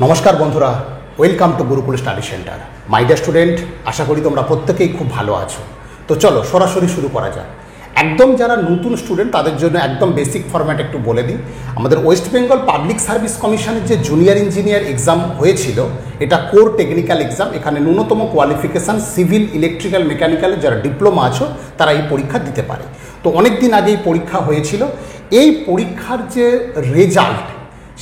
নমস্কার বন্ধুরা, welcome to Gurukul study centre. My dear student, আশা করি তোমরা প্রত্যেকেই খুব ভালো আছো। তো চলো সরাসরি শুরু করা যাক। একদম যারা নতুন স্টুডেন্ট তাদের জন্য একদম বেসিক ফরম্যাট একটু বলে দিই। আমাদের ওয়েস্ট বেঙ্গল পাবলিক সার্ভিস কমিশনের যে জুনিয়র ইঞ্জিনিয়ার এক্সাম হয়েছিল, এটা কোর টেকনিক্যাল এক্সাম। এখানে ন্যূনতম কোয়ালিফিকেশান সিভিল, ইলেকট্রিক্যাল, মেকানিক্যালে যারা ডিপ্লোমা আছো তারা এই পরীক্ষা দিতে পারে। তো অনেক দিন আগে এই পরীক্ষা হয়েছিল। এই পরীক্ষার যে রেজাল্ট,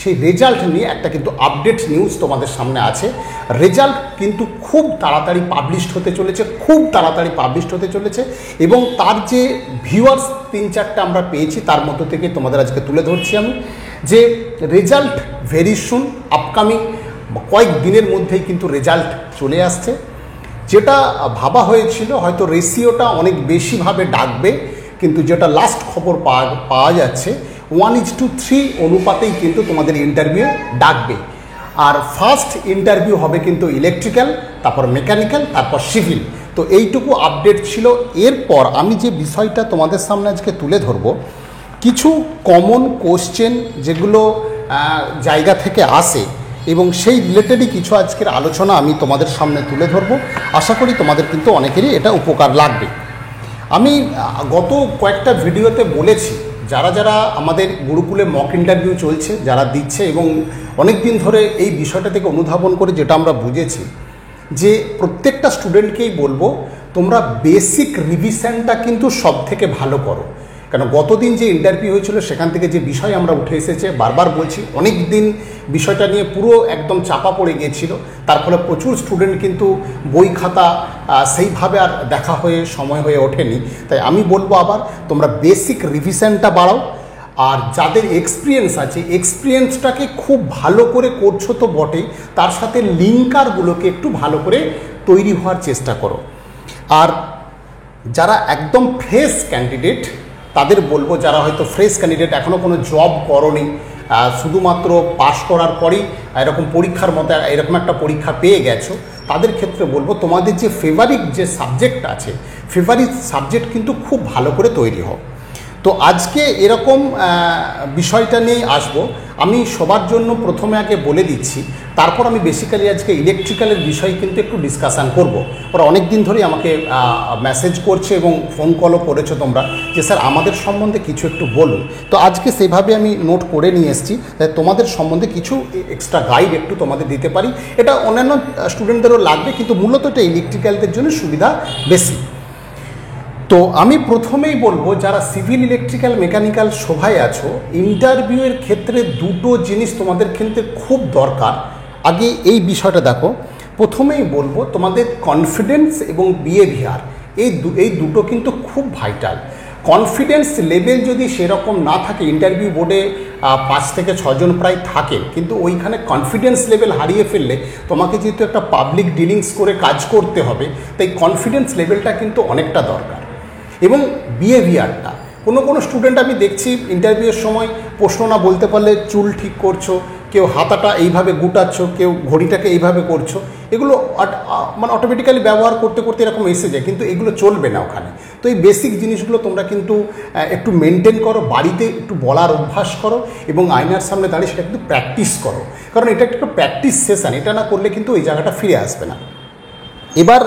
সেই রেজাল্ট নিয়ে একটা কিন্তু আপডেট নিউজ তোমাদের সামনে আছে। রেজাল্ট কিন্তু খুব তাড়াতাড়ি পাবলিশড হতে চলেছে এবং তার যে ভিউয়ার্স 3-4টা আমরা পেয়েছি তার মধ্য থেকে তোমাদের আজকে তুলে ধরছি আমি, যে রেজাল্ট ভেরি সুন, আপকামিং কয়েক দিনের মধ্যেই কিন্তু রেজাল্ট চলে আসছে। যেটা ভাবা হয়েছিল হয়তো রেশিওটা অনেক বেশিভাবে ডাকবে, কিন্তু যেটা লাস্ট খবর পাওয়া যাচ্ছে 1:3 অনুপাতেই কিন্তু তোমাদের ইন্টারভিউ ডাকবে। আর ফার্স্ট ইন্টারভিউ হবে কিন্তু ইলেকট্রিক্যাল, তারপর মেকানিক্যাল, তারপর সিভিল। তো এইটুকু আপডেট ছিল। এরপর আমি যে বিষয়টা তোমাদের সামনে আজকে তুলে ধরব, কিছু কমন কোশ্চেন যেগুলো জায়গা থেকে আসে এবং সেই রিলেটেডই কিছু আজকের আলোচনা আমি তোমাদের সামনে তুলে ধরব। আশা করি তোমাদের কিন্তু অনেকেরই এটা উপকার লাগবে। আমি গত কয়েকটা ভিডিওতে বলেছি, যারা যারা আমাদের গুরুকুলে মক ইন্টারভিউ চলছে, যারা দিচ্ছে এবং অনেক দিন ধরে এই বিষয়টা থেকে অনুধাবন করে যেটা আমরা বুঝেছি, যে প্রত্যেকটা স্টুডেন্টকেই বলবো তোমরা বেসিক রিভিশনটা কিন্তু সব থেকে ভালো করো। কারণ গতদিন যে ইন্টারভিউ হয়েছিল সেখান থেকে যে বিষয় আমরা উঠে এসেছে, বারবার বলছি, অনেক দিন বিষয়টা নিয়ে পুরো একদম চাপা পড়ে গিয়েছিল। তার ফলে প্রচুর স্টুডেন্ট কিন্তু বই খাতা সেইভাবে আর দেখা হয়ে সময় হয়ে ওঠেনি। তাই আমি বলবো আবার তোমরা বেসিক রিভিশনটা বাড়াও। আর যাদের এক্সপিরিয়েন্স আছে, এক্সপিরিয়েন্সটাকে খুব ভালো করে করছো তো বটেই, তার সাথে লিঙ্কারগুলোকে একটু ভালো করে তৈরি হওয়ার চেষ্টা করো। আর যারা একদম ফ্রেশ ক্যান্ডিডেট তাদের বলবো, যারা হয়তো ফ্রেশ ক্যান্ডিডেট, এখনও কোনো জব করোনি, শুধুমাত্র পাস করার পরেই এরকম পরীক্ষার মতো এরকম একটা পরীক্ষা পেয়ে গেছো, তাদের ক্ষেত্রে বলবো তোমাদের যে ফেভারিট যে সাবজেক্ট আছে, ফেভারিট সাবজেক্ট কিন্তু খুব ভালো করে তৈরি হোক। তো আজকে এরকম বিষয়টা নিয়েই আসবো। আমি সবার জন্য প্রথমে আগে বলে দিচ্ছি, তারপর আমি বেসিক্যালি আজকে ইলেকট্রিক্যালের বিষয় কিন্তু একটু ডিসকাশান করব। ওরা অনেক দিন ধরেই আমাকে মেসেজ করছে এবং ফোন কলও করেছো তোমরা, যে স্যার আমাদের সম্বন্ধে কিছু একটু বলুন। তো আজকে সেভাবে আমি নোট করে নিয়ে এসেছি, তাই তোমাদের সম্বন্ধে কিছু এক্সট্রা গাইড একটু তোমাদের দিতে পারি। এটা অন্যান্য স্টুডেন্টদেরও লাগবে, কিন্তু মূলত এটা ইলেকট্রিক্যালদের জন্য সুবিধা বেশি। তো আমি প্রথমেই বলবো, যারা সিভিল, ইলেকট্রিক্যাল, মেকানিক্যাল সবাই আছো, ইন্টারভিউয়ের ক্ষেত্রে দুটো জিনিস তোমাদের ক্ষেত্রে খুব দরকার। আগে এই বিষয়টা দেখো। প্রথমেই বলবো তোমাদের কনফিডেন্স এবং বিহেভিয়ার, এই দুটো কিন্তু খুব ভাইটাল। কনফিডেন্স লেভেল যদি সেরকম না থাকে, ইন্টারভিউ বোর্ডে 5 থেকে 6 জন প্রায় থাকেন, কিন্তু ওইখানে কনফিডেন্স লেভেল হারিয়ে ফেললে তোমাকে যেহেতু একটা পাবলিক ডিলিংস করে কাজ করতে হবে, তাই কনফিডেন্স লেভেলটা কিন্তু অনেকটা দরকার। এবং বিহেভিয়ারটা, কোনো স্টুডেন্ট আমি দেখছি ইন্টারভিউয়ের সময় প্রশ্ন না বলতে পারলে চুল ঠিক করছো, কেউ হাতাটা এইভাবে গুটাচ্ছ, কেউ ঘড়িটাকে এইভাবে করছো, এগুলো মানে অটোমেটিক্যালি ব্যবহার করতে করতে এরকম এসে যায়, কিন্তু এগুলো চলবে না ওখানে। তো এই বেসিক জিনিসগুলো তোমরা কিন্তু একটু মেনটেন করো, বাড়িতে একটু বলার অভ্যাস করো এবং আয়নার সামনে দাঁড়িয়ে সেটা কিন্তু প্র্যাকটিস করো। কারণ এটা একটা প্র্যাকটিস সেশন, এটা না করলে কিন্তু ওই জায়গাটা ফিরে আসবে না। এবার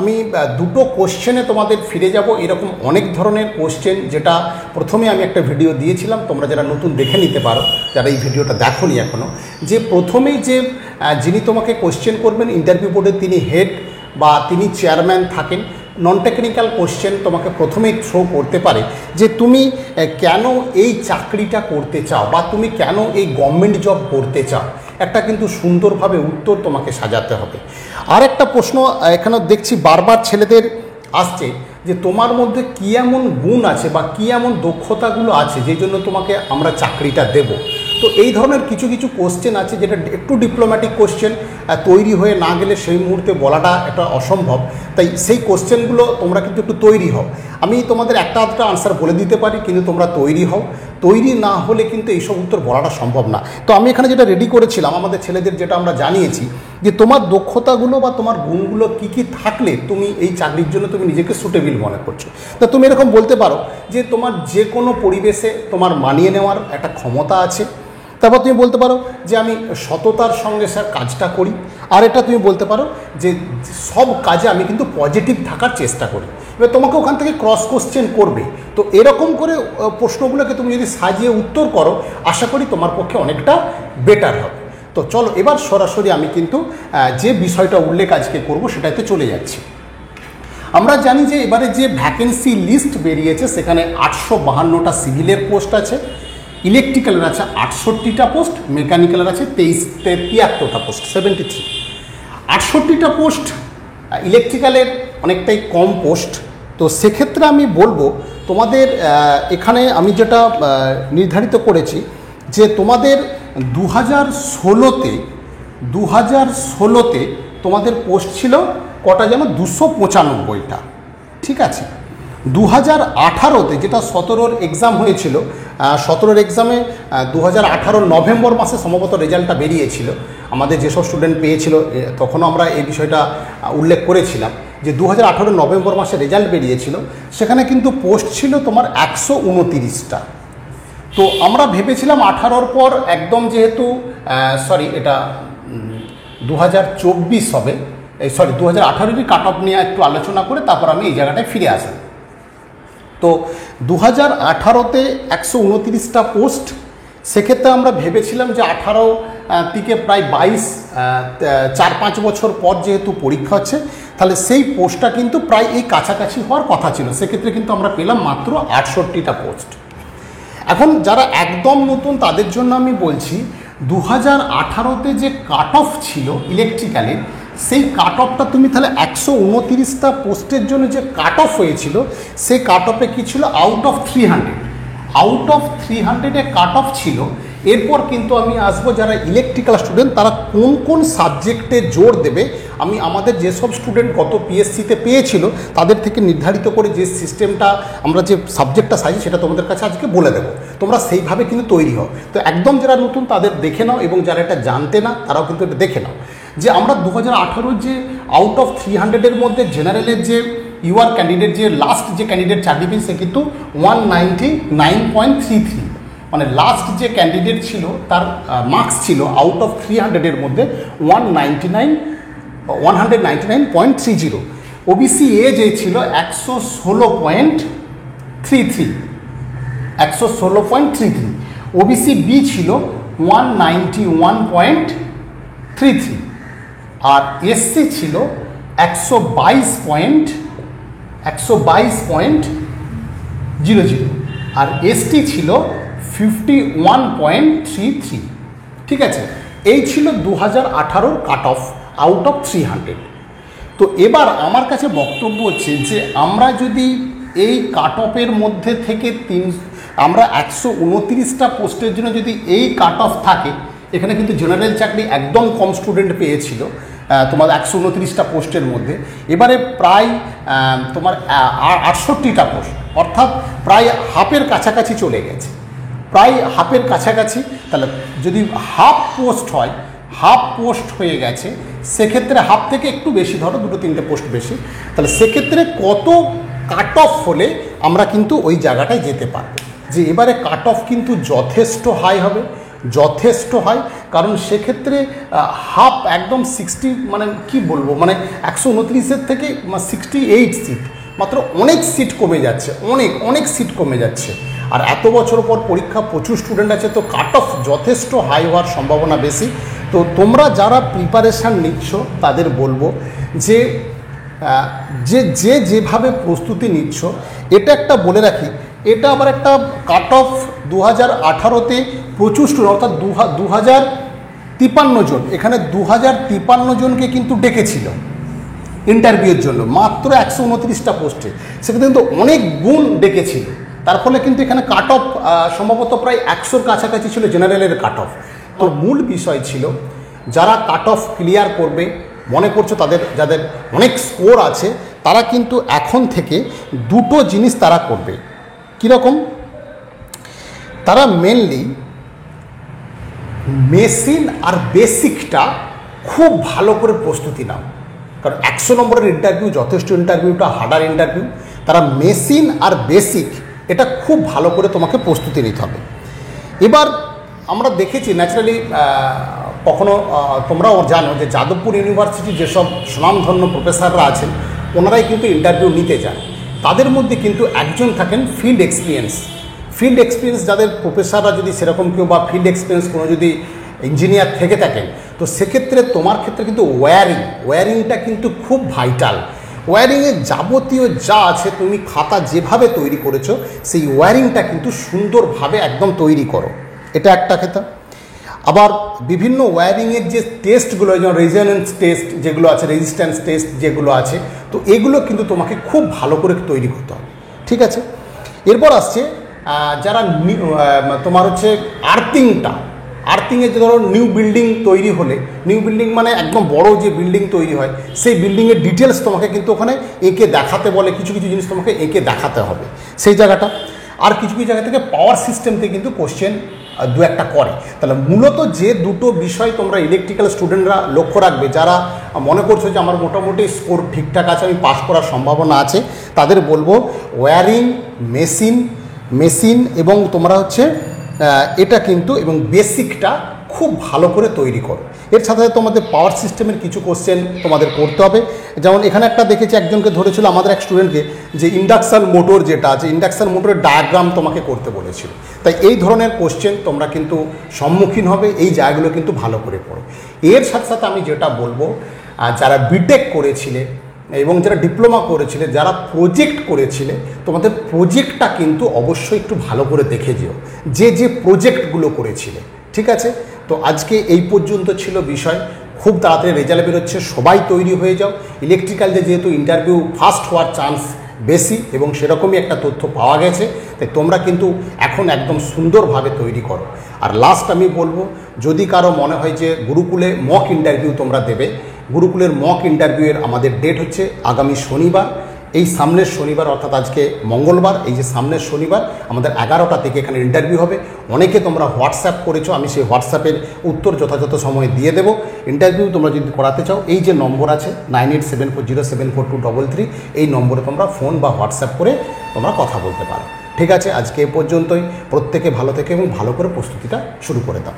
আমি দুটো কোশ্চেনে তোমাদের ফিরে যাব। এরকম অনেক ধরনের কোশ্চেন, যেটা প্রথমে আমি একটা ভিডিও দিয়েছিলাম, তোমরা যারা নতুন দেখে নিতে পারো, যারা এই ভিডিওটা দেখোনি এখনও, যে প্রথমেই যে যিনি তোমাকে কোশ্চেন করবেন ইন্টারভিউ বোর্ডে, তিনি হেড বা তিনি চেয়ারম্যান থাকেন। নন টেকনিক্যাল কোশ্চেন তোমাকে প্রথমেই থ্রো করতে পারে, যে তুমি কেন এই চাকরিটা করতে চাও বা তুমি কেন এই গভর্নমেন্ট জব করতে চাও। একটা কিন্তু সুন্দরভাবে উত্তর তোমাকে সাজাতে হবে। আর একটা প্রশ্ন এখানে দেখছি বারবার ছেলেদের আসছে, যে তোমার মধ্যে কী এমন গুণ আছে বা কী এমন দক্ষতাগুলো আছে যেই জন্য তোমাকে আমরা চাকরিটা দেব। তো এই ধরনের কিছু কিছু কোশ্চেন আছে, যেটা একটু ডিপ্লোম্যাটিক কোশ্চেন, তৈরি হয়ে না গেলে সেই মুহূর্তে বলাটা একটা অসম্ভব। তাই সেই কোশ্চেনগুলো তোমরা কিন্তু একটু তৈরি হও। আমি তোমাদের একটা আধটা আনসার বলে দিতে পারি, কিন্তু তোমরা তৈরি হও। তৈরি না হলে কিন্তু এইসব উত্তর বলাটা সম্ভব না। তো আমি এখানে যেটা রেডি করেছিলাম আমাদের ছেলেদের, যেটা আমরা জানিয়েছি, যে তোমার দক্ষতাগুলো বা তোমার গুণগুলো কী কী থাকলে তুমি এই চাকরির জন্য তুমি নিজেকে সুটেবল মনে করছো। তা তুমি এরকম বলতে পারো যে তোমার যে কোনো পরিবেশে তোমার মানিয়ে নেওয়ার একটা ক্ষমতা আছে, তারপর তুমি বলতে পারো যে আমি সততার সঙ্গে স্যার কাজটা করি। আর এটা তুমি বলতে পারো যে সব কাজে আমি কিন্তু পজিটিভ থাকার চেষ্টা করি। এবার তোমাকে ওখান থেকে ক্রস কোশ্চেন করবে, তো এরকম করে প্রশ্নগুলোকে তুমি যদি সাজিয়ে উত্তর করো, আশা করি তোমার পক্ষে অনেকটা বেটার হবে। তো চলো এবার সরাসরি আমি কিন্তু যে বিষয়টা উল্লেখ আজকে করবো সেটাতে চলে যাচ্ছি। আমরা জানি যে এবারে যে ভ্যাকেন্সি লিস্ট বেরিয়েছে সেখানে 852টা সিভিলের পোস্ট আছে, ইলেকট্রিক্যালের আছে 68টা পোস্ট, মেকানিক্যালের আছে 73টা পোস্ট, 73। 68টা পোস্ট ইলেকট্রিক্যালের অনেকটাই কম পোস্ট। তো সেক্ষেত্রে আমি বলবো তোমাদের এখানে আমি যেটা নির্ধারিত করেছি যে তোমাদের 2016তে তোমাদের পোস্ট ছিল কটা যেন 295টা, ঠিক আছে। 2018তে যেটা 17-র এক্সাম হয়েছিল, 17-র এক্সামে 2018 নভেম্বর মাসে সম্ভবত রেজাল্টটা বেরিয়েছিল। আমাদের যেসব স্টুডেন্ট পেয়েছিল তখনও আমরা এই বিষয়টা উল্লেখ করেছিলাম যে 2018 নভেম্বর মাসে রেজাল্ট বেরিয়েছিল, সেখানে কিন্তু পোস্ট ছিল তোমার 129টা। তো আমরা ভেবেছিলাম 18-র পর একদম যেহেতু এটা 2024 হবে, 2018-রই কাট অফ নিয়ে একটু আলোচনা করে তারপর আমি এই জায়গাটায় ফিরে আসি। তো 2018তে 129টা পোস্ট, সেক্ষেত্রে আমরা ভেবেছিলাম যে 18 থেকে প্রায় 4-5 বছর পর যেহেতু পরীক্ষা হচ্ছে, তাহলে সেই পোস্টটা কিন্তু প্রায় এই কাছাকাছি হওয়ার কথা ছিল। সেক্ষেত্রে কিন্তু আমরা পেলাম মাত্র 68টা পোস্ট। এখন যারা একদম নতুন তাদের জন্য আমি বলছি 2018তে যে কাট অফ ছিল ইলেকট্রিক্যালের, সেই কাট অফটা তুমি তাহলে 129টা পোস্টের জন্য যে কাট অফ হয়েছিল সেই কাট অফে কী ছিল, আউট অফ 300 কাট অফ ছিল। এরপর কিন্তু আমি আসবো যারা ইলেকট্রিক্যাল স্টুডেন্ট তারা কোন কোন সাবজেক্টে জোর দেবে। আমি আমাদের যেসব স্টুডেন্ট গত পিএসসিতে পেয়েছিল তাদের থেকে নির্ধারিত করে যে সিস্টেমটা আমরা যে সাবজেক্টটা সাজি সেটা তোমাদের কাছে আজকে বলে দেবো, তোমরা সেইভাবে কিন্তু তৈরি হও। তো একদম যারা নতুন তাদের দেখে নাও, এবং যারা এটা জানতে না তারাও কিন্তু এটা দেখে নাও যে আমরা 2018 যে আউট অফ 300-এর মধ্যে জেনারেলের যে ইউআর ক্যান্ডিডেট যে লাস্ট যে ক্যান্ডিডেট চাকরি পেয়েছে সে কিন্তু 199.33, মানে লাস্ট যে ক্যান্ডিডেট ছিল তার মার্কস ছিল আউট অফ 300-এর মধ্যে 199.30। ওবিসি এ যে ছিল 116.33, ওবিসি বি ছিল 191.33, আর এসসি ছিল 122.00, আর এসটি ছিল 51.33, ঠিক আছে। এই ছিল 2018-র কাট অফ আউট অফ 300। তো এবার আমার কাছে বক্তব্য হচ্ছে যে আমরা যদি এই কাট অফের মধ্যে থেকে আমরা 129টা পোস্টের জন্য যদি এই কাট অফ থাকে, এখানে কিন্তু জেনারেল চাকরি একদম কম স্টুডেন্ট পেয়েছিল তোমার 129টা পোস্টের মধ্যে, এবারে প্রায় তোমার 68টা পোস্ট, অর্থাৎ প্রায় হাফের কাছাকাছি চলে গেছে, প্রায় হাফের কাছাকাছি। তাহলে যদি হাফ পোস্ট হয়ে গেছে, সেক্ষেত্রে হাফ থেকে একটু বেশি ধরো, 2-3টে পোস্ট বেশি, তাহলে সেক্ষেত্রে কত কাট অফ হলে আমরা কিন্তু ওই জায়গাটায় যেতে পারবো। যে এবারে কাট অফ কিন্তু যথেষ্ট হাই হবে, যথেষ্ট হাই, কারণ সেক্ষেত্রে হাফ একদম 60, মানে কি বলবো, মানে 129-এর থেকে 68 সিট, মাত্র অনেক সিট কমে যাচ্ছে, অনেক সিট কমে যাচ্ছে। আর এত বছর পর পরীক্ষা, প্রচুর স্টুডেন্ট আছে, তো কাট অফ যথেষ্ট হাই হওয়ার সম্ভাবনা বেশি। তো তোমরা যারা প্রিপারেশান নিচ্ছ তাদের বলবো যে যেভাবে প্রস্তুতি নিচ্ছ, এটা একটা বলে রাখি, এটা আবার একটা কাট অফ 2018-তে প্রচুর স্টুডেন্ট, অর্থাৎ 2053 জন, এখানে 2053 জনকে কিন্তু ডেকেছিল ইন্টারভিউর জন্য মাত্র 129টা পোস্টে, সেখানে কিন্তু অনেক গুণ ডেকেছিল। তার ফলে কিন্তু এখানে কাট অফ সম্ভবত প্রায় 100-র কাছাকাছি ছিল জেনারেলের কাট অফ। তো মূল বিষয় ছিল যারা কাট অফ ক্লিয়ার করবে মনে করছো, যাদের অনেক স্কোর আছে, তারা কিন্তু এখন থেকে দুটো জিনিস তারা করবে। কীরকম? তারা মেনলি মেশিন আর বেসিকটা খুব ভালো করে প্রস্তুতি নাও, কারণ 100 নম্বরের ইন্টারভিউ যথেষ্ট, ইন্টারভিউটা হার্ডার ইন্টারভিউ। তারা মেশিন আর বেসিক এটা খুব ভালো করে তোমাকে প্রস্তুতি নিতে হবে। এবার আমরা দেখেছি ন্যাচারালি কখনো তোমরাও জানো যে যাদবপুর ইউনিভার্সিটি যেসব সুনামধন্য প্রফেসররা আছেন ওনারাই কিন্তু ইন্টারভিউ নিতে যান। তাদের মধ্যে কিন্তু একজন থাকেন ফিল্ড এক্সপিরিয়েন্স যাদের প্রফেসররা যদি সেরকম কেউ বা ফিল্ড এক্সপিরিয়েন্স কোনো যদি ইঞ্জিনিয়ার থেকে থাকেন, তো সেক্ষেত্রে তোমার ক্ষেত্রে কিন্তু ওয়্যারিংটা কিন্তু খুব ভাইটাল। ওয়্যারিংয়ের যাবতীয় যা আছে তুমি খাতা যেভাবে তৈরি করেছো সেই ওয়্যারিংটা কিন্তু সুন্দরভাবে একদম তৈরি করো, এটা একটা কথা। আবার বিভিন্ন ওয়্যারিংয়ের যে টেস্টগুলো, যেমন রেজোন্যান্স টেস্ট যেগুলো আছে, রেজিস্ট্যান্স টেস্ট যেগুলো আছে, তো এগুলো কিন্তু তোমাকে খুব ভালো করে তৈরি করতে হবে, ঠিক আছে। এরপর আসছে যারা তোমার হচ্ছে আর্থিংয়ে যে ধরো নিউ বিল্ডিং তৈরি হলে, নিউ বিল্ডিং মানে একদম বড় যে বিল্ডিং তৈরি হয় সেই বিল্ডিংয়ের ডিটেলস তোমাকে কিন্তু ওখানে এঁকে দেখাতে বলে, কিছু কিছু জিনিস তোমাকে এঁকে দেখাতে হবে সেই জায়গাটা। আর কিছু কিছু জায়গা থেকে পাওয়ার সিস্টেম থেকে কিন্তু কোশ্চেন দু একটা করে। তাহলে মূলত যে দুটো বিষয় তোমরা ইলেকট্রিক্যাল স্টুডেন্টরা লক্ষ্য রাখবে, যারা মনে করছো যে আমার মোটামুটি স্কোর ঠিকঠাক আছে, আমি পাস করার সম্ভাবনা আছে, তাদের বলবো ওয়্যারিং, মেশিন এবং তোমরা হচ্ছে এটা কিন্তু এবং বেসিকটা খুব ভালো করে তৈরি করো। এর সাথে সাথে তোমাদের পাওয়ার সিস্টেমের কিছু কোশ্চেন তোমাদের করতে হবে। যেমন এখানে একটা দেখেছি, একজনকে ধরেছিল আমাদের এক স্টুডেন্টকে, যে ইন্ডাকশান মোটর যেটা আছে, ইন্ডাকশান মোটরের ডায়াগ্রাম তোমাকে করতে বলেছিল। তাই এই ধরনের কোশ্চেন তোমরা কিন্তু সম্মুখীন হবে, এই জায়গাগুলো কিন্তু ভালো করে পড়ো। এর সাথে সাথে আমি যেটা বলবো, যারা বিটেক করেছিলে এবং যারা ডিপ্লোমা করেছিলে, যারা প্রজেক্ট করেছিলে, তোমাদের প্রজেক্টটা কিন্তু অবশ্যই একটু ভালো করে দেখে যেও, যে প্রজেক্টগুলো করেছিলে, ঠিক আছে। তো আজকে এই পর্যন্ত ছিল বিষয়। খুব তাড়াতাড়ি রেজাল্ট বেরোচ্ছে, সবাই তৈরি হয়ে যাও। ইলেকট্রিক্যালতে যেহেতু ইন্টারভিউ ফাস্ট হওয়ার চান্স বেশি এবং সেরকমই একটা তথ্য পাওয়া গেছে, তাই তোমরা কিন্তু এখন একদম সুন্দরভাবে তৈরি করো। আর লাস্ট আমি বলবো, যদি কারো মনে হয় যে গুরুকুলে মক ইন্টারভিউ তোমরা দেবে, গুরুকুলের মক ইন্টারভিউয়ের আমাদের ডেট হচ্ছে আগামী শনিবার, এই সামনের শনিবার, অর্থাৎ আজকে মঙ্গলবার, এই যে সামনের শনিবার আমাদের 11টা থেকে এখানে ইন্টারভিউ হবে। অনেকে তোমরা হোয়াটসঅ্যাপ করেছো, আমি সেই হোয়াটসঅ্যাপের উত্তর যথাযথ সময়ে দিয়ে দেবো। ইন্টারভিউ তোমরা যদি করাতে চাও, এই যে নম্বর আছে 9874074233, এই নম্বরে তোমরা ফোন বা হোয়াটসঅ্যাপ করে তোমরা কথা বলতে পারো, ঠিক আছে। আজকে এ পর্যন্তই। প্রত্যেকে ভালো থেকে এবং ভালো করে প্রস্তুতিটা শুরু করে দাও।